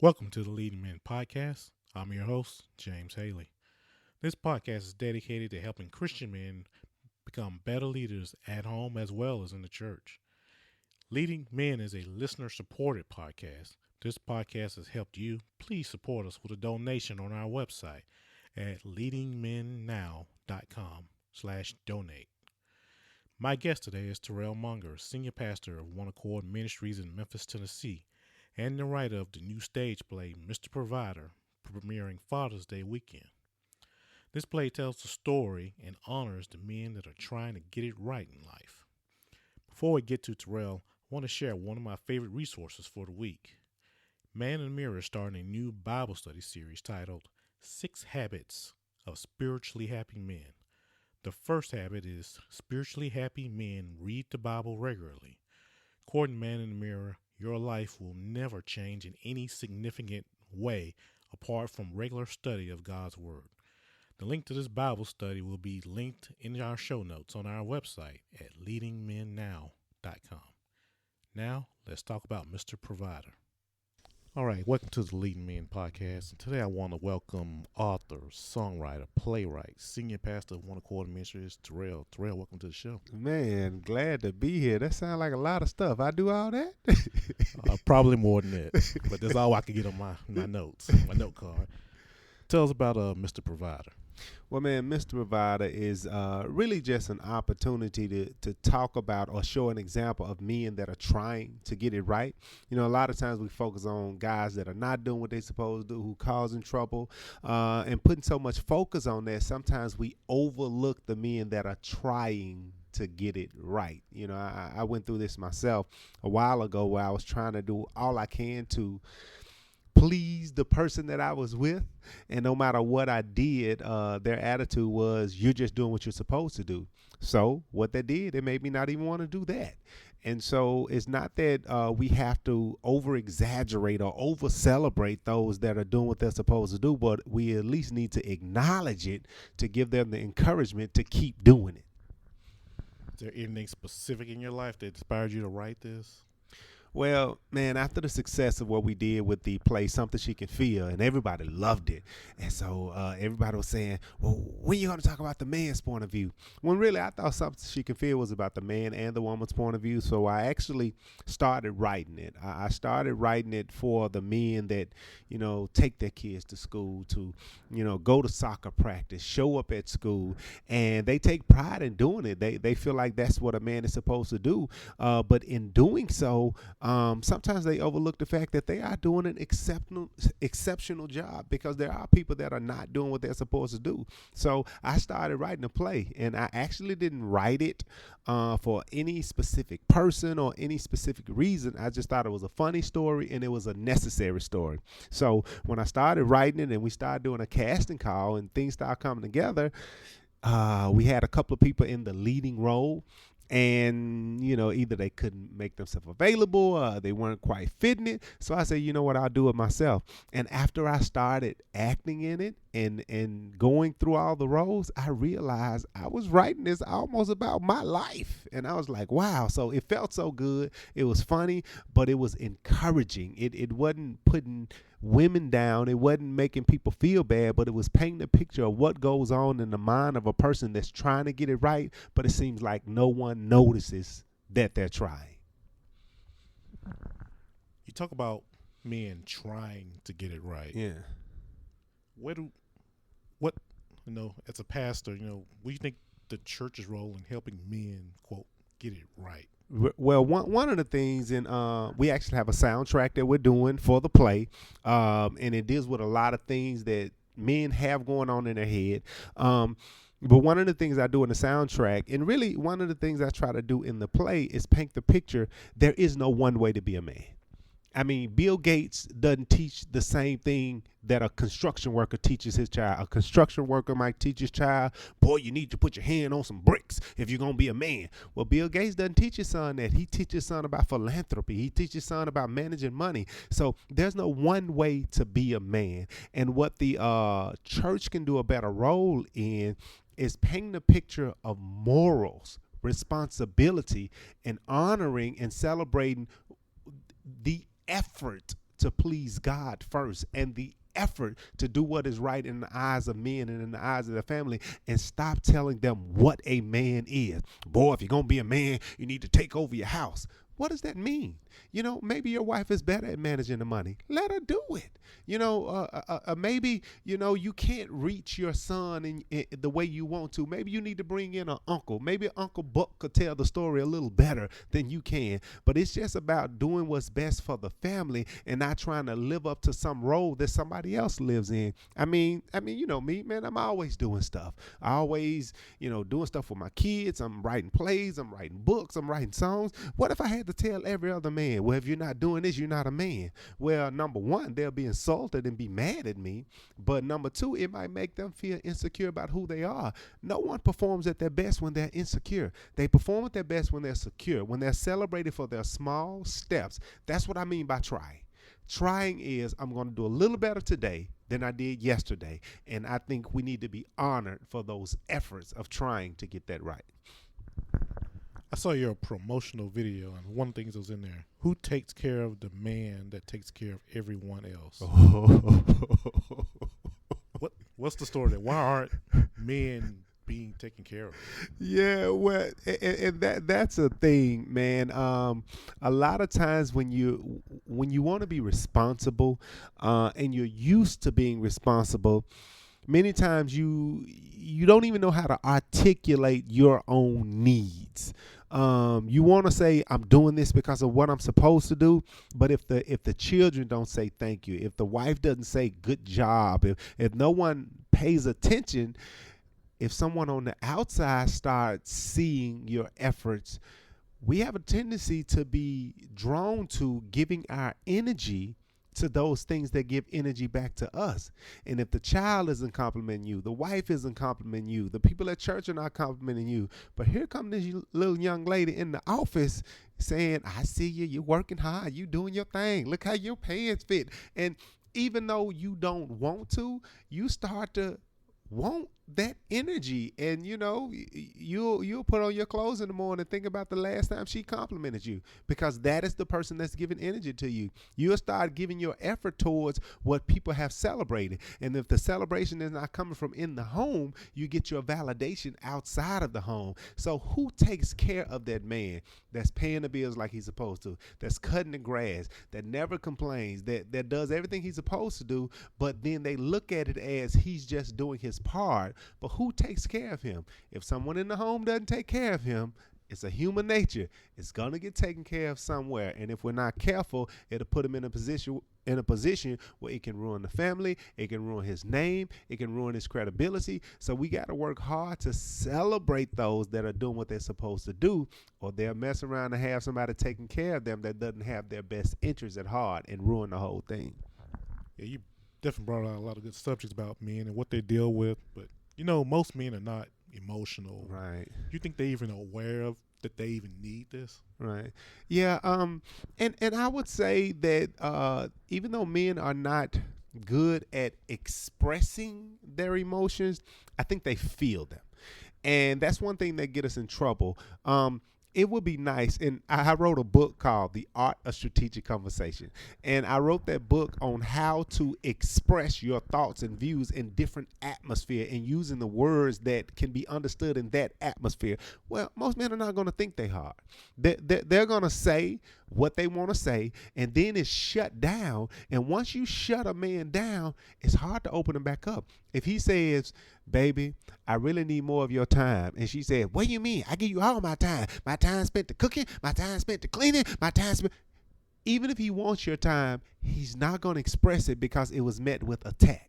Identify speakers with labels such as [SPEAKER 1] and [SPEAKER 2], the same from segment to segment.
[SPEAKER 1] Welcome to the Leading Men Podcast. I'm your host, James Haley. This podcast is dedicated to helping Christian men become better leaders at home as well as in the church. Leading Men is a listener-supported podcast. This podcast has helped you. Please support us with a donation on our website at leadingmennow.com/donate. My guest today is Terrell Monger, Senior Pastor of One Accord Ministries in Memphis, Tennessee, and the writer of the new stage play, Mr. Provider, premiering Father's Day weekend. This play tells the story and honors the men that are trying to get it right in life. Before we get to Terrell, I want to share one of my favorite resources for the week. Man in the Mirror is starting a new Bible study series titled 6 Habits of Spiritually Happy Men. The first habit is spiritually happy men read the Bible regularly. According to Man in the Mirror, your life will never change in any significant way apart from regular study of God's Word. The link to this Bible study will be linked in our show notes on our website at leadingmennow.com. Now, let's talk about Mr. Provider. All right, welcome to the Leading Men Podcast. And today I want to welcome author, songwriter, playwright, senior pastor of One Accord Ministries, Terrell. Terrell, welcome to the show.
[SPEAKER 2] Man, glad to be here. That sounds like a lot of stuff. I do all that?
[SPEAKER 1] Probably more than that, but that's all I can get on my notes, my note card. Tell us about Mr. Provider.
[SPEAKER 2] Well, man, Mr. Provider is really just an opportunity to talk about or show an example of men that are trying to get it right. You know, a lot of times we focus on guys that are not doing what they're supposed to do, who causing trouble, and putting so much focus on that, sometimes we overlook the men that are trying to get it right. You know, I went through this myself a while ago where I was trying to do all I can to please the person that I was with, and no matter what I did, their attitude was, you're just doing what you're supposed to do. So what they did, it made me not even want to do that. And so it's not that we have to over exaggerate or over celebrate those that are doing what they're supposed to do, but we at least need to acknowledge it to give them the encouragement to keep doing it.
[SPEAKER 1] Is there anything specific in your life that inspired you to write this?
[SPEAKER 2] Well, man, after the success of what we did with the play, Something She Can Feel, and everybody loved it. And so everybody was saying, well, when are you going to talk about the man's point of view? When really I thought Something She Can Feel was about the man and the woman's point of view. So I actually started writing it. I started writing it for the men that, you know, take their kids to school, to, you know, go to soccer practice, show up at school, and they take pride in doing it. They feel like that's what a man is supposed to do. But in doing so, sometimes they overlook the fact that they are doing an exceptional job, because there are people that are not doing what they're supposed to do. So I started writing a play, and I actually didn't write it for any specific person or any specific reason. I just thought it was a funny story and it was a necessary story. So when I started writing it and we started doing a casting call and things started coming together, we had a couple of people in the leading role. And, you know, either they couldn't make themselves available, they weren't quite fitting it. So I said, you know what, I'll do it myself. And after I started acting in it and going through all the roles, I realized I was writing this almost about my life. And I was like, wow. So it felt so good. It was funny, but it was encouraging. It wasn't putting women down. It wasn't making people feel bad, but it was painting a picture of what goes on in the mind of a person that's trying to get it right, but it seems like no one notices that they're trying.
[SPEAKER 1] You talk about men trying to get it right.
[SPEAKER 2] Yeah.
[SPEAKER 1] As a pastor, what do you think the church's role in helping men, quote, get it right?
[SPEAKER 2] Well, one of the things, and we actually have a soundtrack that we're doing for the play, and it deals with a lot of things that men have going on in their head. But one of the things I do in the soundtrack, and really one of the things I try to do in the play, is paint the picture. There is no one way to be a man. I mean, Bill Gates doesn't teach the same thing that a construction worker teaches his child. A construction worker might teach his child, boy, you need to put your hand on some bricks if you're going to be a man. Well, Bill Gates doesn't teach his son that. He teaches his son about philanthropy. He teaches his son about managing money. So there's no one way to be a man. And what the church can do a better role in is painting a picture of morals, responsibility, and honoring and celebrating the effort to please God first, and the effort to do what is right in the eyes of men and in the eyes of the family, and stop telling them what a man is. Boy, if you're going to be a man, you need to take over your house. What does that mean? Maybe your wife is better at managing the money. Let her do it. Maybe, you can't reach your son in the way you want to. Maybe you need to bring in an uncle. Maybe Uncle Buck could tell the story a little better than you can. But it's just about doing what's best for the family and not trying to live up to some role that somebody else lives in. I mean, me, man, I'm always doing stuff. I always, doing stuff with my kids. I'm writing plays. I'm writing books. I'm writing songs. What if I had to tell every other man, well, if you're not doing this, you're not a man? Well, number one, they'll be insulted and be mad at me. But number two, it might make them feel insecure about who they are. No one performs at their best when they're insecure. They perform at their best when they're secure, when they're celebrated for their small steps. That's what I mean by trying. Trying is, I'm going to do a little better today than I did yesterday. And I think we need to be honored for those efforts of trying to get that right.
[SPEAKER 1] I saw your promotional video, and one of the things that was in there: who takes care of the man that takes care of everyone else? What's the story there? Why aren't men being taken care of?
[SPEAKER 2] Yeah, well, and that's a thing, man. A lot of times when you want to be responsible, and you're used to being responsible, many times you don't even know how to articulate your own needs. You want to say, I'm doing this because of what I'm supposed to do, but if the children don't say thank you, if the wife doesn't say good job, if no one pays attention, if someone on the outside starts seeing your efforts, we have a tendency to be drawn to giving our energy to those things that give energy back to us. And if the child isn't complimenting you, the wife isn't complimenting you, the people at church are not complimenting you, but here comes this little young lady in the office saying, I see you, you're working hard, you doing your thing, look how your pants fit. And even though you don't want to, you start to want that energy, and you'll put on your clothes in the morning and think about the last time she complimented you, because that is the person that's giving energy to you. You'll start giving your effort towards what people have celebrated, and if the celebration is not coming from in the home, you get your validation outside of the home. So who takes care of that man that's paying the bills like he's supposed to, that's cutting the grass, that never complains, that does everything he's supposed to do, but then they look at it as he's just doing his part? But who takes care of him? If someone in the home doesn't take care of him, it's a human nature. It's gonna get taken care of somewhere, and if we're not careful, it'll put him in a position where it can ruin the family, it can ruin his name, it can ruin his credibility. So we got to work hard to celebrate those that are doing what they're supposed to do, or they'll mess around and have somebody taking care of them that doesn't have their best interests at heart and ruin the whole thing.
[SPEAKER 1] Yeah, you definitely brought out a lot of good subjects about men and what they deal with, but most men are not emotional.
[SPEAKER 2] Right.
[SPEAKER 1] You think they even aware of that they even need this?
[SPEAKER 2] Right. Yeah. And I would say that even though men are not good at expressing their emotions, I think they feel them, and that's one thing that get us in trouble. It would be nice, and I wrote a book called The Art of Strategic Conversation, and I wrote that book on how to express your thoughts and views in different atmosphere and using the words that can be understood in that atmosphere. Well, most men are not going to think they hard. They're going to say what they want to say, and then it's shut down, and once you shut a man down, it's hard to open him back up. If he says, baby, I really need more of your time, and she said, what do you mean? I give you all my time. My time spent to cooking, my time spent to cleaning, my time spent. Even if he wants your time, he's not going to express it because it was met with attack.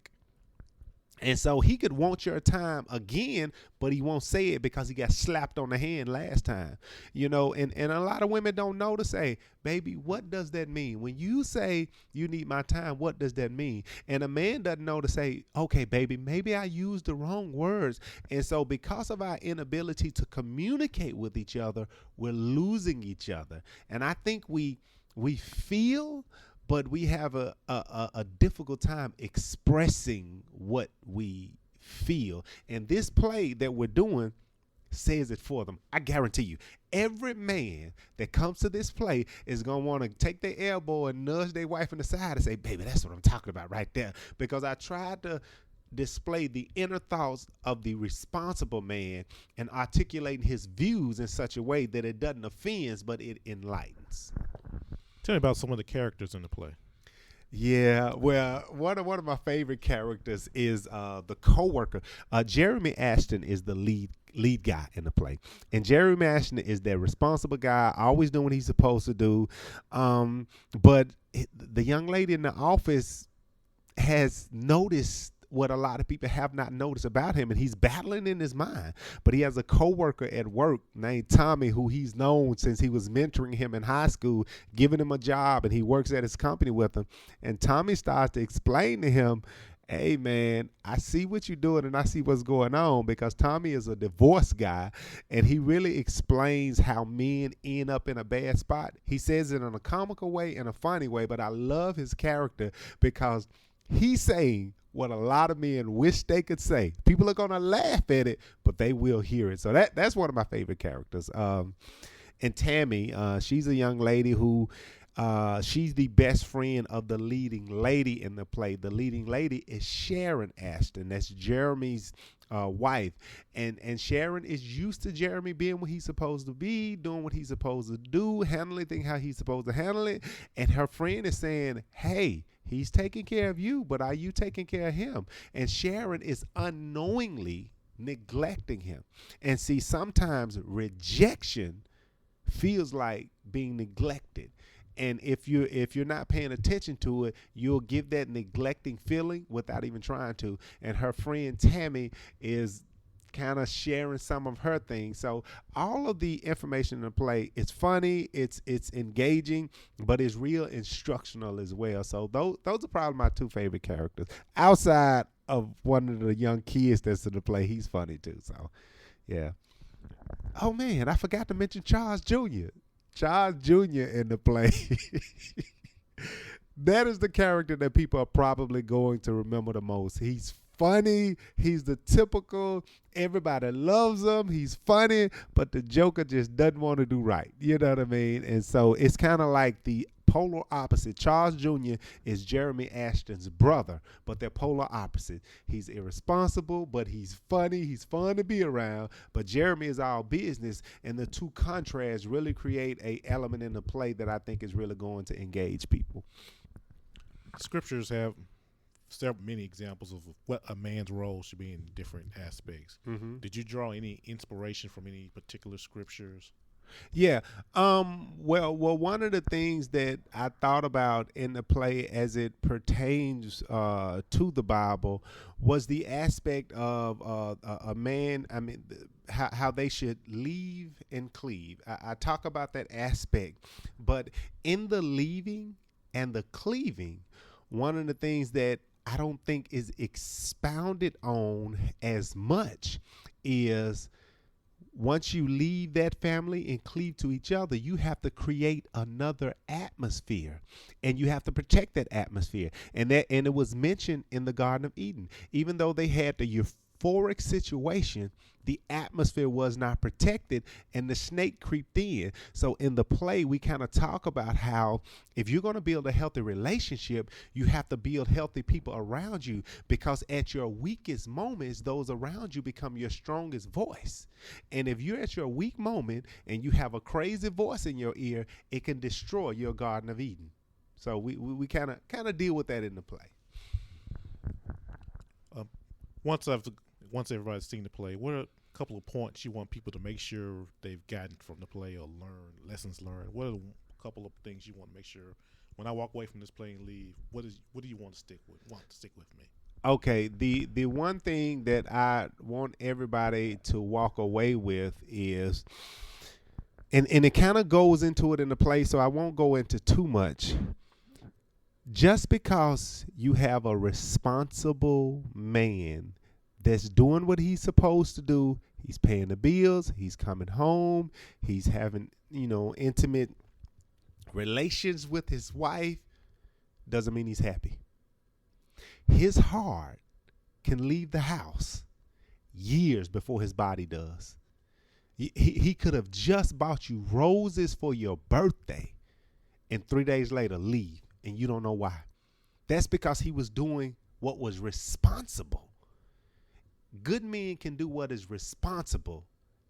[SPEAKER 2] And so he could want your time again, but he won't say it because he got slapped on the hand last time. And a lot of women don't know to say, baby, what does that mean? When you say you need my time, what does that mean? And a man doesn't know to say, okay, baby, maybe I used the wrong words. And so because of our inability to communicate with each other, we're losing each other. And I think we feel, but we have a difficult time expressing what we feel. And this play that we're doing says it for them. I guarantee you, every man that comes to this play is going to want to take their elbow and nudge their wife in the side and say, baby, that's what I'm talking about right there. Because I tried to display the inner thoughts of the responsible man and articulating his views in such a way that it doesn't offend, but it enlightens.
[SPEAKER 1] Tell me about some of the characters in the play.
[SPEAKER 2] Yeah, well, one of my favorite characters is the coworker. Jeremy Ashton is the lead guy in the play, and Jeremy Ashton is that responsible guy, always doing what he's supposed to do. But the young lady in the office has noticed what a lot of people have not noticed about him, and he's battling in his mind. But he has a coworker at work named Tommy, who he's known since he was mentoring him in high school, giving him a job, and he works at his company with him. And Tommy starts to explain to him, hey man, I see what you're doing and I see what's going on, because Tommy is a divorce guy, and he really explains how men end up in a bad spot. He says it in a comical way and a funny way, but I love his character because he's saying what a lot of men wish they could say. People are going to laugh at it, but they will hear it. So that's one of my favorite characters. And Tammy, she's a young lady who she's the best friend of the leading lady in the play. The leading lady is Sharon Ashton. That's Jeremy's wife. And Sharon is used to Jeremy being what he's supposed to be, doing what he's supposed to do, handling things how he's supposed to handle it. And her friend is saying, hey, he's taking care of you, but are you taking care of him? And Sharon is unknowingly neglecting him. And see, sometimes rejection feels like being neglected. And if you're not paying attention to it, you'll give that neglecting feeling without even trying to. And her friend Tammy is kind of sharing some of her things. So all of the information in the play, it's funny, it's engaging, but it's real instructional as well. So those are probably my two favorite characters. Outside of one of the young kids that's in the play, he's funny too. So yeah. Oh man, I forgot to mention Charles Jr. Charles Jr. in the play. That is the character that people are probably going to remember the most. He's funny. He's the typical, everybody loves him. He's funny, but the Joker just doesn't want to do right. You know what I mean? And so it's kind of like the polar opposite. Charles Jr. is Jeremy Ashton's brother, but they're polar opposite. He's irresponsible, but he's funny. He's fun to be around, but Jeremy is all business, and the two contrasts really create a element in the play that I think is really going to engage people.
[SPEAKER 1] Scriptures have many examples of what a man's role should be in different aspects.
[SPEAKER 2] Mm-hmm.
[SPEAKER 1] Did you draw any inspiration from any particular scriptures?
[SPEAKER 2] Yeah. Well, one of the things that I thought about in the play as it pertains to the Bible was the aspect of a man. I mean, how they should leave and cleave. I talk about that aspect, but in the leaving and the cleaving, one of the things that I don't think is expounded on as much is once you leave that family and cleave to each other, you have to create another atmosphere, and you have to protect that atmosphere. And it was mentioned in the Garden of Eden. Even though they had the euphoric situation, the atmosphere was not protected, and the snake creeped in. So in the play, we kind of talk about how if you're going to build a healthy relationship, you have to build healthy people around you, because at your weakest moments, those around you become your strongest voice. And if you're at your weak moment and you have a crazy voice in your ear, it can destroy your Garden of Eden. So we kind of deal with that in the play.
[SPEAKER 1] Once everybody's seen the play, what are a couple of points you want people to make sure they've gotten from the play or lessons learned? What are a couple of things you want to make sure when I walk away from this play and leave? What do you want to stick with? Me?
[SPEAKER 2] Okay, the one thing that I want everybody to walk away with is, and it kind of goes into it in the play, so I won't go into too much. Just because you have a responsible man that's doing what he's supposed to do, he's paying the bills, he's coming home, he's having, intimate relations with his wife, doesn't mean he's happy. His heart can leave the house years before his body does. He could have just bought you roses for your birthday and 3 days later leave, and you don't know why. That's because he was doing what was responsible. Good men can do what is responsible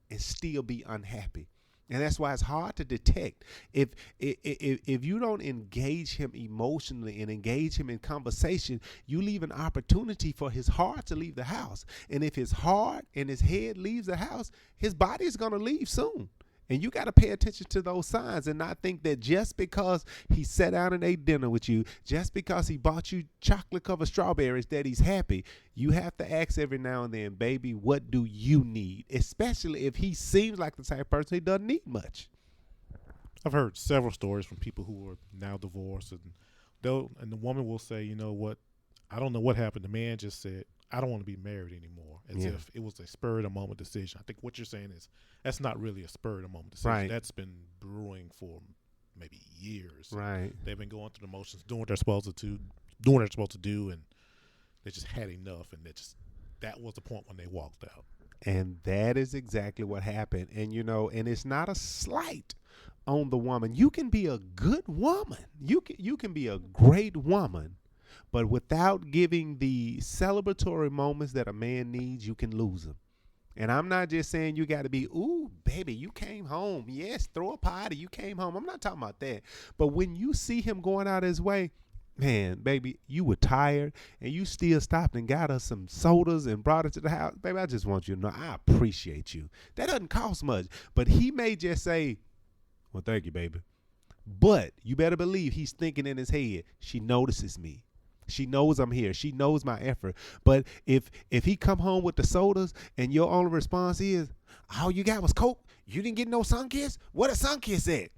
[SPEAKER 2] and still be unhappy. And that's why it's hard to detect. If you don't engage him emotionally and engage him in conversation, you leave an opportunity for his heart to leave the house. And if his heart and his head leaves the house, his body is going to leave soon. And you got to pay attention to those signs and not think that just because he sat down and ate dinner with you, just because he bought you chocolate covered strawberries, that he's happy. You have to ask every now and then, baby, what do you need? Especially if he seems like the type of person he doesn't need much.
[SPEAKER 1] I've heard several stories from people who are now divorced, and the woman will say, you know what, I don't know what happened. The man just said, I don't want to be married anymore, as if it was a spur of the moment decision. I think what you're saying is that's not really a spur of the moment decision.
[SPEAKER 2] Right.
[SPEAKER 1] That's been brewing for maybe years.
[SPEAKER 2] Right.
[SPEAKER 1] They've been going through the motions, doing what they're supposed to do, and they just had enough, and that was the point when they walked out.
[SPEAKER 2] And that is exactly what happened. And and it's not a slight on the woman. You can be a good woman. You can be a great woman. But without giving the celebratory moments that a man needs, you can lose him. And I'm not just saying you got to be, ooh, baby, you came home. Yes, throw a party. You came home. I'm not talking about that. But when you see him going out his way, man, baby, you were tired and you still stopped and got us some sodas and brought it to the house. Baby, I just want you to know I appreciate you. That doesn't cost much. But he may just say, well, thank you, baby. But you better believe he's thinking in his head, she notices me. She knows I'm here. She knows my effort. But if he come home with the sodas and your only response is, all you got was Coke, you didn't get no Sunkiss? What a Sunkiss at?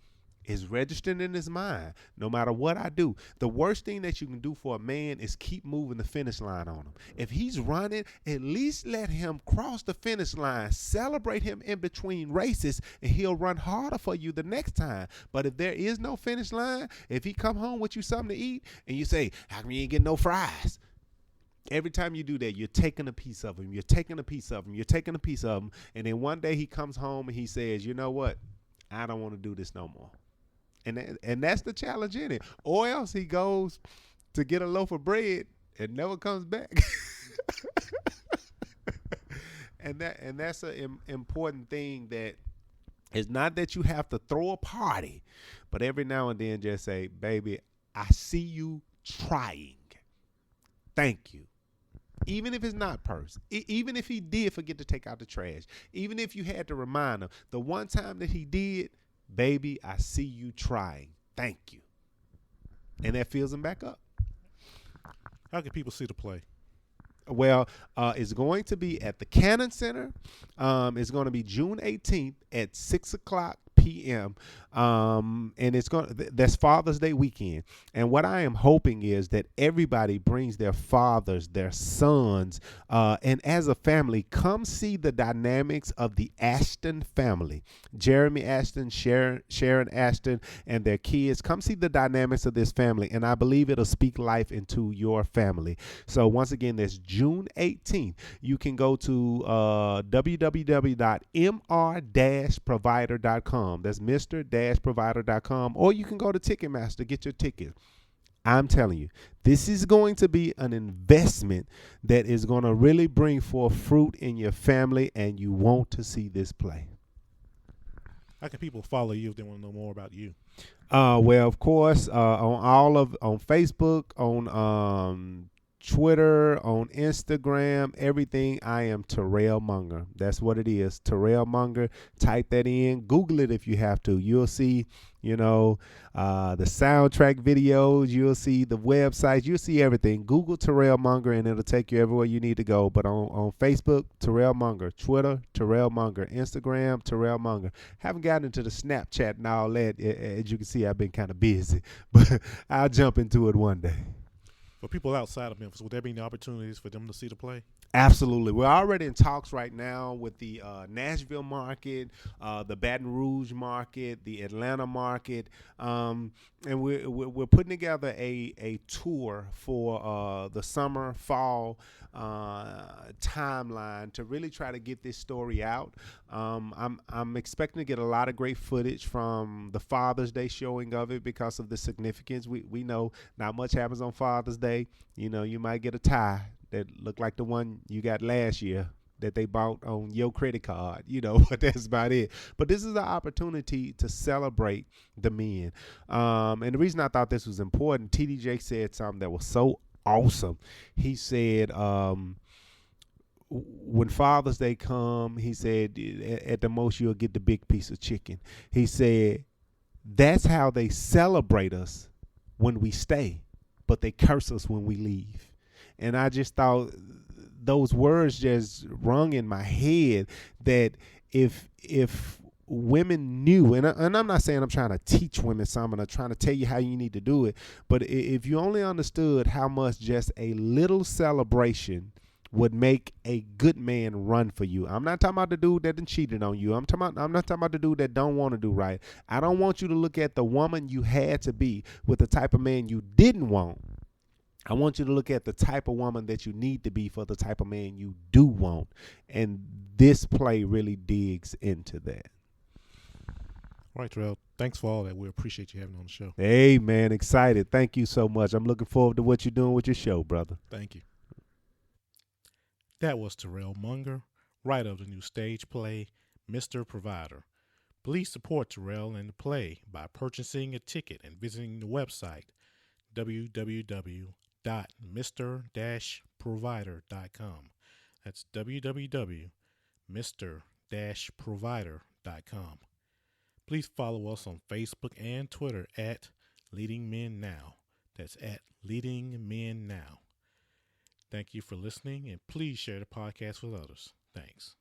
[SPEAKER 2] Is registering in his mind no matter what I do. The worst thing that you can do for a man is keep moving the finish line on him. If he's running, at least let him cross the finish line. Celebrate him in between races, and he'll run harder for you the next time. But if there is no finish line, if he come home with you something to eat and you say, how come you ain't getting no fries? Every time you do that, you're taking a piece of him. You're taking a piece of him. You're taking a piece of him. And then one day he comes home and he says, you know what? I don't want to do this no more. And that's the challenge in it. Or else he goes to get a loaf of bread and never comes back. and that's an important thing, that it's not that you have to throw a party, but every now and then just say, baby, I see you trying. Thank you. Even if it's not purse, even if he did forget to take out the trash, even if you had to remind him, the one time that he did, baby, I see you trying. Thank you. And that fills him back up.
[SPEAKER 1] How can people see the play?
[SPEAKER 2] Well, it's going to be at the Cannon Center. It's going to be June 18th at 6 o'clock p.m. And that's Father's Day weekend. And what I am hoping is that everybody brings their fathers, their sons, and as a family, come see the dynamics of the Ashton family. Jeremy Ashton, Sharon Ashton, and their kids. Come see the dynamics of this family, and I believe it'll speak life into your family. So once again, that's June 18th. You can go to www.mr-provider.com. That's Mr-provider.com, or you can go to Ticketmaster, get your ticket. I'm telling you, this is going to be an investment that is going to really bring forth fruit in your family, and you want to see this play.
[SPEAKER 1] How can people follow you if they want to know more about you?
[SPEAKER 2] Well, of course, on Facebook, on Twitter, on Instagram, everything, I am Terrell Monger. That's what it is, Terrell Monger. Type that in. Google it if you have to. You'll see, the soundtrack videos. You'll see the websites. You'll see everything. Google Terrell Monger, and it'll take you everywhere you need to go. But on Facebook, Terrell Monger. Twitter, Terrell Monger. Instagram, Terrell Monger. Haven't gotten into the Snapchat and all that. As you can see, I've been kind of busy. But I'll jump into it one day.
[SPEAKER 1] For people outside of Memphis, would there be any opportunities for them to see the play?
[SPEAKER 2] Absolutely. We're already in talks right now with the Nashville market, the Baton Rouge market, the Atlanta market, and we're putting together a tour for the summer, fall timeline to really try to get this story out. I'm expecting to get a lot of great footage from the Father's Day showing of it because of the significance. We know not much happens on Father's Day. You know, you might get a tie that look like the one you got last year that they bought on your credit card, but that's about it. But this is an opportunity to celebrate the men. And the reason I thought this was important, TDJ said something that was so awesome. He said, when Father's Day come, he said, at the most you'll get the big piece of chicken. He said, that's how they celebrate us when we stay, but they curse us when we leave. And I just thought those words just rung in my head that if women knew, and I'm not saying I'm trying to teach women something or trying to tell you how you need to do it, but if you only understood how much just a little celebration would make a good man run for you. I'm not talking about the dude that done cheated on you. I'm not talking about the dude that don't want to do right. I don't want you to look at the woman you had to be with the type of man you didn't want. I want you to look at the type of woman that you need to be for the type of man you do want. And this play really digs into that.
[SPEAKER 1] All right, Terrell. Thanks for all that. We appreciate you having on the show.
[SPEAKER 2] Hey, man, excited. Thank you so much. I'm looking forward to what you're doing with your show, brother.
[SPEAKER 1] Thank you. That was Terrell Monger, writer of the new stage play, Mr. Provider. Please support Terrell and the play by purchasing a ticket and visiting the website, www.mr-provider.com. That's www.mr-provider.com. Please follow us on Facebook and Twitter at Leading Men Now. That's at Leading Men Now. Thank you for listening, and please share the podcast with others. Thanks.